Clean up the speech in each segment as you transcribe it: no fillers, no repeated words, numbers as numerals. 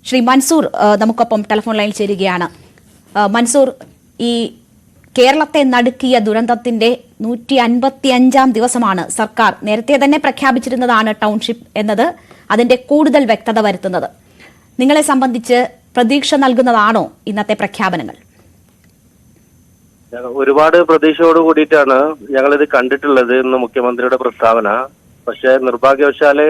ശ്രീ മൻസൂർ നമുക്കൊപ്പം ടെലിഫോൺ ലൈനിൽ ചേരുകയാണ്. മൻസൂർ, ഈ കേരളത്തെ നടുക്കിയ ദുരന്തത്തിന്റെ 155-ാം ദിവസമാണ് സർക്കാർ നേരത്തെ തന്നെ പ്രഖ്യാപിച്ചിരുന്നതാണ് ടൗൺഷിപ്പ് എന്നത്. അതിന്റെ കൂടുതൽ വ്യക്തത വരുത്തുന്നത് നിങ്ങളെ സംബന്ധിച്ച് പ്രതീക്ഷ നൽകുന്നതാണോ ഇന്നത്തെ പ്രഖ്യാപനങ്ങൾ? ഒരുപാട് പ്രതീക്ഷയോട് കൂടിയിട്ടാണ് ഞങ്ങളിത് കണ്ടിട്ടുള്ളത് ഇന്ന് മുഖ്യമന്ത്രിയുടെ പ്രസ്താവന. പക്ഷെ നിർഭാഗ്യവശാല്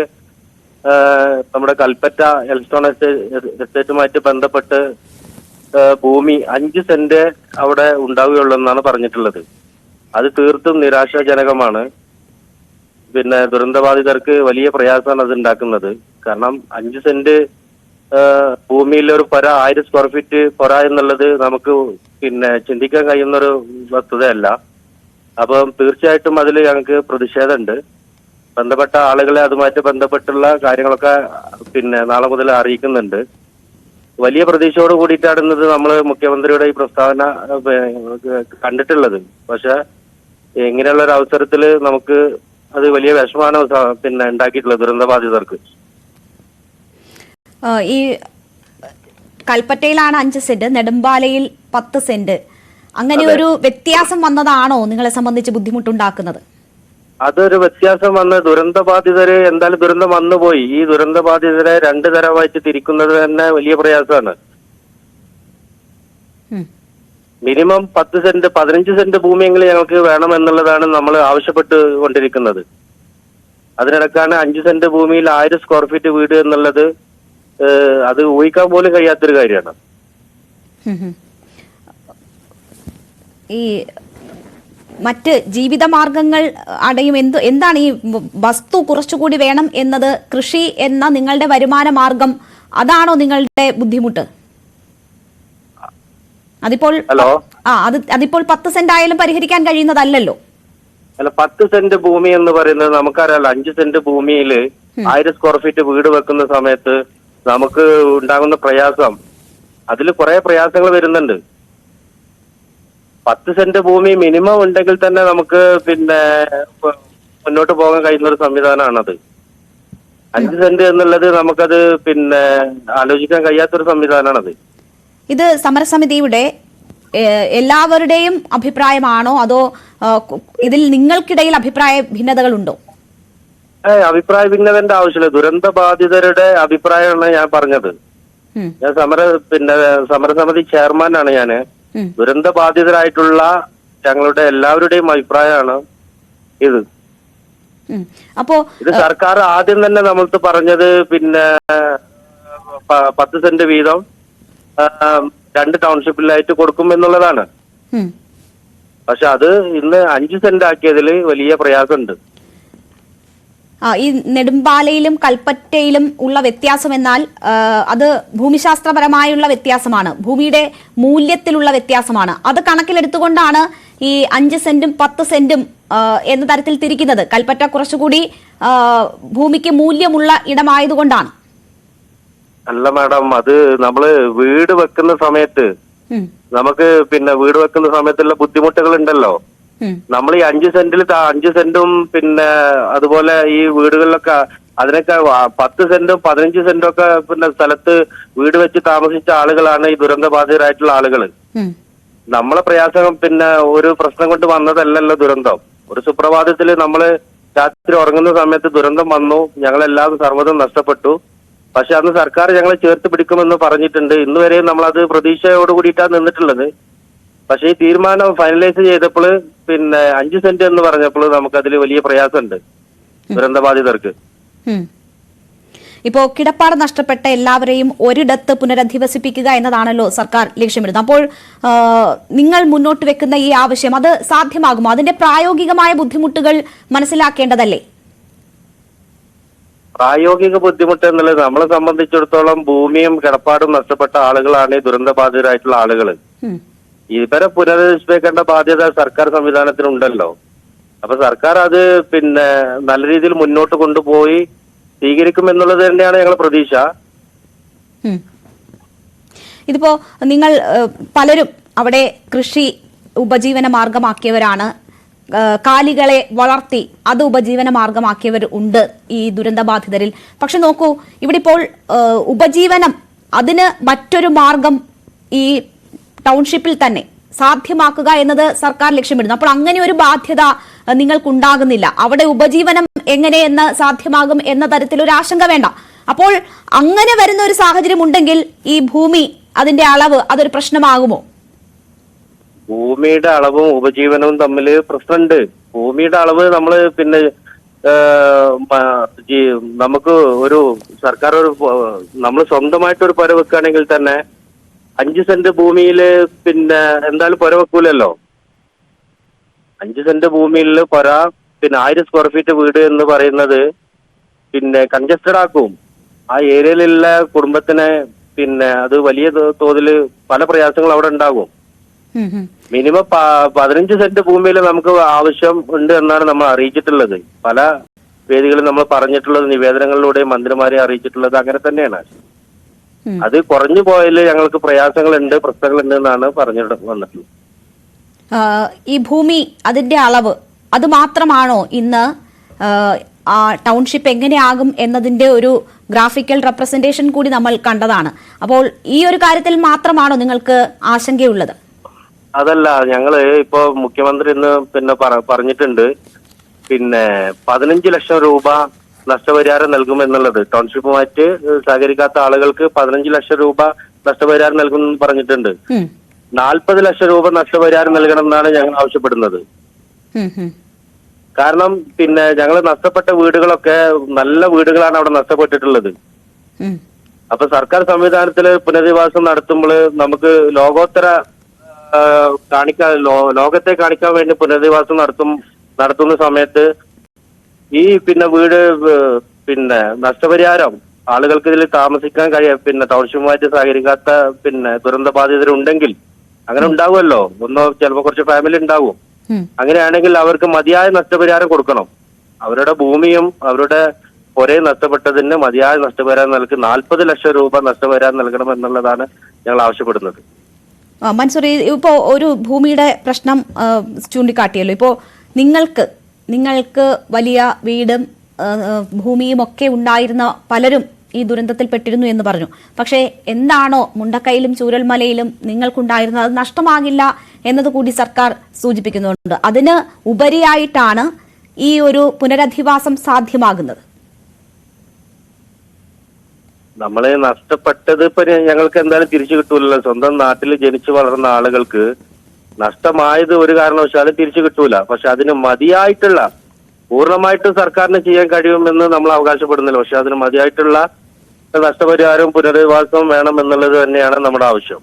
നമ്മുടെ കൽപ്പറ്റ എൽസ്റ്റോൺ എസ്റ്റേറ്റുമായിട്ട് ബന്ധപ്പെട്ട് ഭൂമി 5 സെന്റ് അവിടെ ഉണ്ടാവുകയുള്ളൂ എന്നാണ് പറഞ്ഞിട്ടുള്ളത്. അത് തീർത്തും നിരാശാജനകമാണ്. പിന്നെ ദുരന്തബാധിതർക്ക് വലിയ പ്രയാസമാണ് അത് ഉണ്ടാക്കുന്നത്. കാരണം 5 സെന്റ് ഭൂമിയിൽ ഒരു പൊര 1000 സ്ക്വയർ ഫീറ്റ് പൊര എന്നുള്ളത് നമുക്ക് ചിന്തിക്കാൻ കഴിയുന്ന ഒരു വസ്തുതയല്ല. അപ്പം തീർച്ചയായിട്ടും അതിൽ ഞങ്ങൾക്ക് പ്രതിഷേധമുണ്ട്. ബന്ധപ്പെട്ട ആളുകളെ അതുമായിട്ട് ബന്ധപ്പെട്ടുള്ള കാര്യങ്ങളൊക്കെ നാളെ മുതൽ അറിയിക്കുന്നുണ്ട്. വലിയ പ്രതീക്ഷയോട് കൂടിയിട്ടാണ് ഇന്നത് നമ്മൾ മുഖ്യമന്ത്രിയുടെ ഈ പ്രസ്താവന കണ്ടിട്ടുള്ളത്. പക്ഷെ ഇങ്ങനെയുള്ള ഒരു അവസരത്തിൽ നമുക്ക് അത് വലിയ വിഷമാണ് ഉണ്ടാക്കിയിട്ടുള്ളത് ദുരന്തബാധിതർക്ക്. ഈ കൽപ്പറ്റയിലാണ് 5 സെന്റ്, നെടുമ്പാലയിൽ 10 സെന്റ്, അങ്ങനെ ഒരു വ്യത്യാസം വന്നതാണോ നിങ്ങളെ സംബന്ധിച്ച് ബുദ്ധിമുട്ടുണ്ടാക്കുന്നത്? അതൊരു വ്യത്യാസം വന്ന് ദുരന്തബാധിതര് എന്തായാലും ദുരന്തം വന്നുപോയി. ഈ ദുരന്തബാധിതരെ 2 തരമായിട്ട് തിരിക്കുന്നത് തന്നെ വലിയ പ്രയാസമാണ്. മിനിമം 10 സെന്റ് 15 സെന്റ് ഭൂമിയെങ്കിലും ഞങ്ങൾക്ക് വേണം എന്നുള്ളതാണ് നമ്മൾ ആവശ്യപ്പെട്ട് കൊണ്ടിരിക്കുന്നത്. അതിനിടക്കാണ് 5 സെന്റ് ഭൂമിയിൽ 1000 സ്ക്വയർ ഫീറ്റ് വീട് എന്നുള്ളത് അത് ഊഹിക്കാൻ പോലും കഴിയാത്തൊരു കാര്യമാണ്. ഈ മറ്റ് ജീവിതമാർഗങ്ങൾ അടയും എന്താണ് ഈ വസ്തു കുറച്ചുകൂടി വേണം എന്നത്? കൃഷി എന്ന നിങ്ങളുടെ വരുമാന മാർഗം അതാണോ നിങ്ങളുടെ ബുദ്ധിമുട്ട്? അതിപ്പോൾ 10 സെന്റ് ആയാലും പരിഹരിക്കാൻ കഴിയുന്നതല്ലോ. അല്ല, 10 സെന്റ് ഭൂമി എന്ന് പറയുന്നത് നമുക്കറിയാലോ. 5 സെന്റ് ഭൂമിയിൽ 1000 സ്ക്വയർ ഫീറ്റ് വീട് വെക്കുന്ന സമയത്ത് നമുക്ക് ഉണ്ടാകുന്ന പ്രയാസം, അതിൽ കുറെ പ്രയാസങ്ങൾ വരുന്നുണ്ട്. 10 സെന്റ് ഭൂമി മിനിമം ഉണ്ടെങ്കിൽ തന്നെ നമുക്ക് മുന്നോട്ട് പോകാൻ കഴിയുന്ന ഒരു സംവിധാനമാണത്. 5 സെന്റ് എന്നുള്ളത് നമുക്കത് ആലോചിക്കാൻ കഴിയാത്തൊരു സംവിധാനമാണത്. ഇത് സമരസമിതിയുടെ എല്ലാവരുടെയും അഭിപ്രായമാണോ, അതോ ഇതിൽ നിങ്ങൾക്കിടയിൽ അഭിപ്രായ ഭിന്നതകളുണ്ടോ? അഭിപ്രായ ഭിന്നതന്റെ ആവശ്യമില്ല. ദുരന്ത ബാധിതരുടെ അഭിപ്രായമാണ് ഞാൻ പറഞ്ഞത്. ഞാൻ സമരസമിതി ചെയർമാനാണ് ഞാന്. ദുരന്ത ബാധിതരായിട്ടുള്ള ഞങ്ങളുടെ എല്ലാവരുടെയും അഭിപ്രായമാണ് ഇത്. അപ്പോ ഇത് സർക്കാർ ആദ്യം തന്നെ നമ്മൾക്ക് പറഞ്ഞത് 10 സെന്റ് വീതം 2 ടൗൺഷിപ്പിലായിട്ട് കൊടുക്കും എന്നുള്ളതാണ്. പക്ഷെ അത് ഇന്ന് 5 സെന്റ് ആക്കിയതിൽ വലിയ പ്രയാസമുണ്ട്. ഈ നെടുമ്പാലയിലും കൽപ്പറ്റയിലും ഉള്ള വ്യത്യാസം എന്നാൽ അത് ഭൂമിശാസ്ത്രപരമായുള്ള വ്യത്യാസമാണ്, ഭൂമിയുടെ മൂല്യത്തിലുള്ള വ്യത്യാസമാണ്. അത് കണക്കിലെടുത്തുകൊണ്ടാണ് ഈ 5 സെന്റും 10 സെന്റും എന്ന തരത്തിൽ തിരിക്കുന്നത്. കൽപ്പറ്റ കുറച്ചുകൂടി ഭൂമിക്ക് മൂല്യമുള്ള ഇടമായതുകൊണ്ടാണ്. അല്ല മാഡം, അത് നമ്മള് വീട് വെക്കുന്ന സമയത്ത് നമുക്ക് വീട് വെക്കുന്ന സമയത്തുള്ള ബുദ്ധിമുട്ടുകൾ ഉണ്ടല്ലോ. നമ്മൾ ഈ 5 സെന്റിൽ 5 സെന്റും അതുപോലെ ഈ വീടുകളിലൊക്കെ അതിനൊക്കെ 10 സെന്റും 15 സെന്റും ഒക്കെ സ്ഥലത്ത് വീട് വെച്ച് താമസിച്ച ആളുകളാണ് ഈ ദുരന്തബാധിതരായിട്ടുള്ള ആളുകൾ. നമ്മളെ പ്രയാസം ഒരു പ്രശ്നം കൊണ്ട് വന്നതല്ലല്ലോ ദുരന്തം. ഒരു സുപ്രഭാതത്തില് നമ്മള് രാത്രി ഉറങ്ങുന്ന സമയത്ത് ദുരന്തം വന്നു, ഞങ്ങളെല്ലാം സർവ്വതും നഷ്ടപ്പെട്ടു. പക്ഷെ അന്ന് സർക്കാർ ഞങ്ങളെ ചേർത്ത് പിടിക്കുമെന്ന് പറഞ്ഞിട്ടുണ്ട്. ഇന്ന് വരെയും നമ്മളത് പ്രതീക്ഷയോട് കൂടിയിട്ടാണ് നിന്നിട്ടുള്ളത്. പക്ഷെ ഈ തീരുമാനം ഫൈനലൈസ് ചെയ്തപ്പോൾ 5 സെന്റ് എന്ന് പറഞ്ഞപ്പോൾ നമുക്കതിൽ വലിയ പ്രയാസമുണ്ട് ദുരന്തബാധിതർക്ക്. ഇപ്പോ കിടപ്പാട് നഷ്ടപ്പെട്ട എല്ലാവരെയും ഒരിടത്ത് പുനരധിവസിപ്പിക്കുക എന്നതാണല്ലോ സർക്കാർ ലക്ഷ്യമിടുന്നത്. അപ്പോൾ നിങ്ങൾ മുന്നോട്ട് വെക്കുന്ന ഈ ആവശ്യം അത് സാധ്യമാകുമോ? അതിന്റെ പ്രായോഗികമായ ബുദ്ധിമുട്ടുകൾ മനസ്സിലാക്കേണ്ടതല്ലേ? പ്രായോഗിക ബുദ്ധിമുട്ട് എന്നുള്ളത് നമ്മളെ സംബന്ധിച്ചിടത്തോളം ഭൂമിയും കിടപ്പാടും നഷ്ടപ്പെട്ട ആളുകളാണ് ഈ ദുരന്തബാധിതരായിട്ടുള്ള ആളുകൾ. ഇവരെ പുനരധിവസിപ്പിക്കേണ്ട ബാധ്യത സർക്കാർ സംവിധാനത്തിനുണ്ടല്ലോ. അപ്പൊ സർക്കാർ അത് നല്ല രീതിയിൽ മുന്നോട്ട് കൊണ്ടുപോയി സ്വീകരിക്കുമെന്നുള്ളത് തന്നെയാണ് ഞങ്ങളുടെ പ്രതീക്ഷ. ഇതിപ്പോ നിങ്ങൾ പലരും അവിടെ കൃഷി ഉപജീവന മാർഗമാക്കിയവരാണ്, കാലികളെ വളർത്തി അത് ഉപജീവന മാർഗമാക്കിയവർ ഉണ്ട് ഈ ദുരന്തബാധിതരിൽ. പക്ഷെ നോക്കൂ, ഇവിടെ ഇപ്പോൾ ഉപജീവനം അതിന് മറ്റൊരു മാർഗം ഈ ടൗൺഷിപ്പിൽ തന്നെ സാധ്യമാക്കുക എന്നത് സർക്കാർ ലക്ഷ്യമിടുന്നു. അപ്പോൾ അങ്ങനെ ഒരു ബാധ്യത നിങ്ങൾക്കുണ്ടാകുന്നില്ല. അവിടെ ഉപജീവനം എങ്ങനെയെന്ന് സാധ്യമാകും എന്ന തരത്തിലൊരു ആശങ്ക വേണ്ട. അപ്പോൾ അങ്ങനെ വരുന്ന ഒരു സാഹചര്യം ഉണ്ടെങ്കിൽ ഈ ഭൂമി അതിന്റെ അളവ് അതൊരു പ്രശ്നമാകുമോ? ഭൂമിയുടെ അളവും ഉപജീവനവും തമ്മിൽ പ്രശ്നമുണ്ട്. ഭൂമിയുടെ അളവ് നമ്മള് പിന്നെ നമുക്ക് ഒരു സർക്കാർ നമ്മൾ സ്വന്തമായിട്ടൊരു പുര വെക്കുകയാണെങ്കിൽ തന്നെ 5 സെന്റ് ഭൂമിയില് പിന്നെ എന്തായാലും പുര വെക്കൂലല്ലോ. 5 സെന്റ് ഭൂമിയിൽ പുര പിന്നെ 1000 സ്ക്വയർ ഫീറ്റ് വീട് എന്ന് പറയുന്നത് പിന്നെ കൺജസ്റ്റഡ് ആക്കും. ആ ഏരിയയിലുള്ള കുടുംബത്തിന് പിന്നെ അത് വലിയ തോതിൽ പല പ്രയാസങ്ങൾ അവിടെ ഉണ്ടാകും. മിനിമം 15 സെന്റ് ഭൂമിയിൽ നമുക്ക് ആവശ്യം ഉണ്ട് എന്നാണ് നമ്മൾ അറിയിച്ചിട്ടുള്ളത്. പല വേദികളിൽ നമ്മൾ പറഞ്ഞിട്ടുള്ളത്, നിവേദനങ്ങളിലൂടെ മന്ത്രിമാരെ അറിയിച്ചിട്ടുള്ളത് അങ്ങനെ തന്നെയാണ്. അത് കുറഞ്ഞു പോയാൽ ഞങ്ങൾക്ക് പ്രയാസങ്ങളുണ്ട്, പ്രശ്നങ്ങളുണ്ട് എന്നാണ് പറഞ്ഞിട്ട് വന്നിട്ടുള്ളത്. ഈ ഭൂമി അതിന്റെ അളവ് അത് മാത്രമാണോ ഇന്ന് ടൗൺഷിപ്പ് എങ്ങനെയാകും എന്നതിന്റെ ഒരു ഗ്രാഫിക്കൽ റെപ്രസെന്റേഷൻ കൂടി നമ്മൾ കണ്ടതാണ്. അപ്പോൾ ഈ ഒരു കാര്യത്തിൽ മാത്രമാണോ നിങ്ങൾക്ക് ആശങ്കയുള്ളത്? അതല്ല, ഞങ്ങള് ഇപ്പോ മുഖ്യമന്ത്രി ഇന്ന് പിന്നെ പറഞ്ഞിട്ടുണ്ട് പിന്നെ 15 ലക്ഷം രൂപ നഷ്ടപരിഹാരം നൽകുമെന്നുള്ളത്. ടൗൺഷിപ്പുമായിട്ട് സഹകരിക്കാത്ത ആളുകൾക്ക് 15 ലക്ഷം രൂപ നഷ്ടപരിഹാരം നൽകുമെന്ന് പറഞ്ഞിട്ടുണ്ട്. 40 ലക്ഷം രൂപ നഷ്ടപരിഹാരം നൽകണം എന്നാണ് ഞങ്ങൾ ആവശ്യപ്പെടുന്നത്. കാരണം പിന്നെ ഞങ്ങൾ നഷ്ടപ്പെട്ട വീടുകളൊക്കെ നല്ല വീടുകളാണ് അവിടെ നഷ്ടപ്പെട്ടിട്ടുള്ളത്. അപ്പൊ സർക്കാർ സംവിധാനത്തില് പുനരധിവാസം നടത്തുമ്പോൾ നമുക്ക് ലോകത്തെ കാണിക്കാൻ വേണ്ടി പുനരധിവാസം നടത്തുന്ന സമയത്ത് ഈ പിന്നെ വീട് പിന്നെ നഷ്ടപരിഹാരം ആളുകൾക്ക് ഇതിൽ താമസിക്കാൻ പിന്നെ ടൗൺഷിപ്പുമായിട്ട് സഹകരിക്കാത്ത പിന്നെ ദുരന്ത ബാധിതരുണ്ടെങ്കിൽ അങ്ങനെ ഉണ്ടാവുമല്ലോ. ചിലപ്പോൾ കുറച്ച് ഫാമിലി ഉണ്ടാവും. അങ്ങനെയാണെങ്കിൽ അവർക്ക് മതിയായ നഷ്ടപരിഹാരം കൊടുക്കണം. അവരുടെ ഭൂമിയും അവരുടെ ഒരേ നഷ്ടപ്പെട്ടതിന് മതിയായ നഷ്ടപരിഹാരം നൽകി 40 ലക്ഷം രൂപ നഷ്ടപരിഹാരം നൽകണം എന്നുള്ളതാണ് ഞങ്ങൾ ആവശ്യപ്പെടുന്നത്. മൻസൂർ, ഇപ്പോ ഒരു ഭൂമിയുടെ പ്രശ്നം ചൂണ്ടിക്കാട്ടിയല്ലോ. ഇപ്പോ നിങ്ങൾക്ക് വലിയ വീടും ഭൂമിയും ഒക്കെ ഉണ്ടായിരുന്ന പലരും ഈ ദുരന്തത്തിൽപ്പെട്ടിരുന്നു എന്ന് പറഞ്ഞു. പക്ഷേ എന്താണോ മുണ്ടക്കയിലും ചൂരൽമലയിലും നിങ്ങൾക്കുണ്ടായിരുന്നത് അത് നഷ്ടമാകില്ല എന്നതുകൂടി സർക്കാർ സൂചിപ്പിക്കുന്നുണ്ട്. അതിന് ഉപരിയായിട്ടാണ് ഈ ഒരു പുനരധിവാസം സാധ്യമാകുന്നത്. നമ്മളെ നഷ്ടപ്പെട്ടത് ഇപ്പൊ ഞങ്ങൾക്ക് എന്തായാലും തിരിച്ചു കിട്ടൂലല്ലോ. സ്വന്തം നാട്ടിൽ ജനിച്ചു വളർന്ന ആളുകൾക്ക് നഷ്ടമായത് ഒരു കാരണവശാലും തിരിച്ചു കിട്ടൂല. പക്ഷെ അതിന് മതിയായിട്ടുള്ള പൂർണ്ണമായിട്ടും സർക്കാരിന് ചെയ്യാൻ കഴിയുമെന്ന് നമ്മൾ അവകാശപ്പെടുന്നില്ല. പക്ഷെ അതിന് മതിയായിട്ടുള്ള നഷ്ടപരിഹാരവും പുനരധിവാസവും വേണം എന്നുള്ളത് തന്നെയാണ് നമ്മുടെ ആവശ്യം.